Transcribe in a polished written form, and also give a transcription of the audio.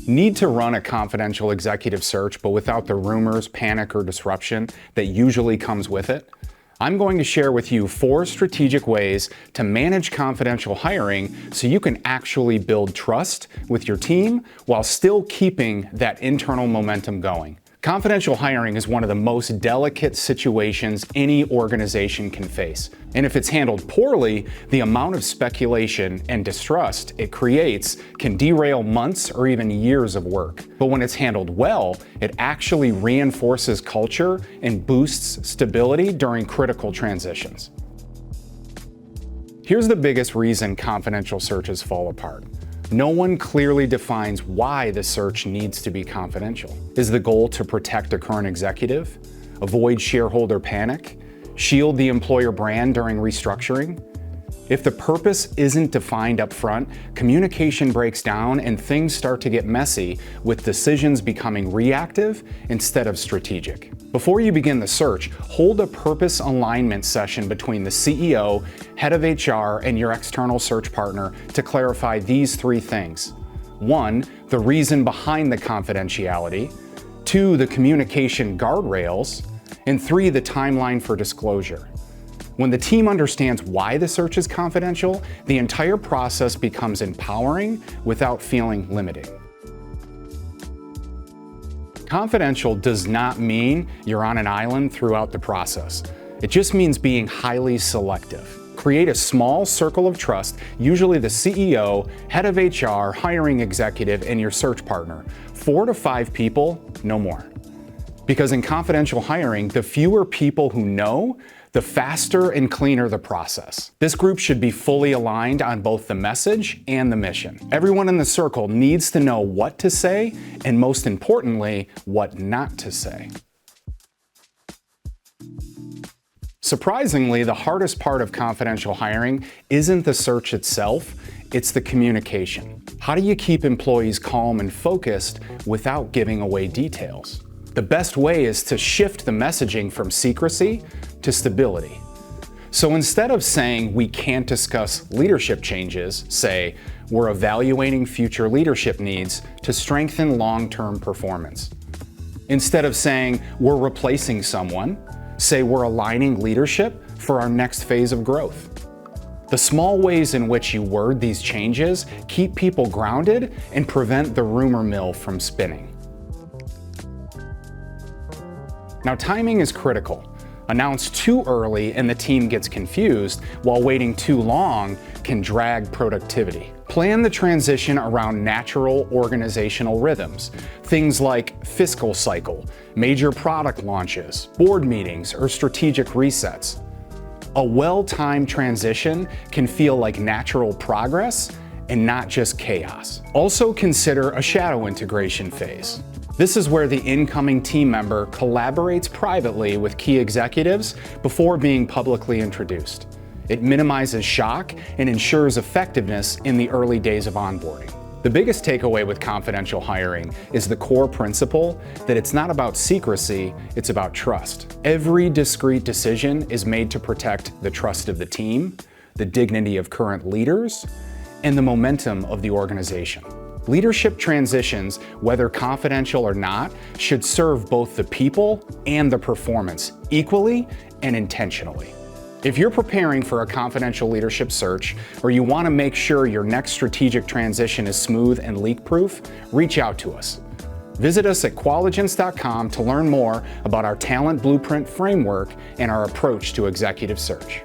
Need to run a confidential executive search, but without the rumors, panic, or disruption that usually comes with it? I'm going to share with you 4 strategic ways to manage confidential hiring so you can actually build trust with your team while still keeping that internal momentum going. Confidential hiring is one of the most delicate situations any organization can face. And if it's handled poorly, the amount of speculation and distrust it creates can derail months or even years of work. But when it's handled well, it actually reinforces culture and boosts stability during critical transitions. Here's the biggest reason confidential searches fall apart. No one clearly defines why the search needs to be confidential. Is the goal to protect a current executive, avoid shareholder panic, shield the employer brand during restructuring? If the purpose isn't defined up front, communication breaks down and things start to get messy, with decisions becoming reactive instead of strategic. Before you begin the search, hold a purpose alignment session between the CEO, head of HR, and your external search partner to clarify these 3 things. 1, the reason behind the confidentiality. 2, the communication guardrails. And 3, the timeline for disclosure. When the team understands why the search is confidential, the entire process becomes empowering without feeling limiting. Confidential does not mean you're on an island throughout the process. It just means being highly selective. Create a small circle of trust, usually the CEO, head of HR, hiring executive, and your search partner. 4 to 5 people, no more. Because in confidential hiring, the fewer people who know, the faster and cleaner the process. This group should be fully aligned on both the message and the mission. Everyone in the circle needs to know what to say, and most importantly, what not to say. Surprisingly, the hardest part of confidential hiring isn't the search itself, it's the communication. How do you keep employees calm and focused without giving away details? The best way is to shift the messaging from secrecy to stability. So instead of saying we can't discuss leadership changes, say we're evaluating future leadership needs to strengthen long-term performance. Instead of saying we're replacing someone, say we're aligning leadership for our next phase of growth. The small ways in which you word these changes keep people grounded and prevent the rumor mill from spinning. Now, timing is critical. Announced too early and the team gets confused, while waiting too long can drag productivity. Plan the transition around natural organizational rhythms, things like fiscal cycle, major product launches, board meetings, or strategic resets. A well-timed transition can feel like natural progress and not just chaos. Also consider a shadow integration phase. This is where the incoming team member collaborates privately with key executives before being publicly introduced. It minimizes shock and ensures effectiveness in the early days of onboarding. The biggest takeaway with confidential hiring is the core principle that it's not about secrecy, it's about trust. Every discrete decision is made to protect the trust of the team, the dignity of current leaders, and the momentum of the organization. Leadership transitions, whether confidential or not, should serve both the people and the performance equally and intentionally. If you're preparing for a confidential leadership search, or you want to make sure your next strategic transition is smooth and leak-proof, reach out to us. Visit us at qualigence.com to learn more about our talent blueprint framework and our approach to executive search.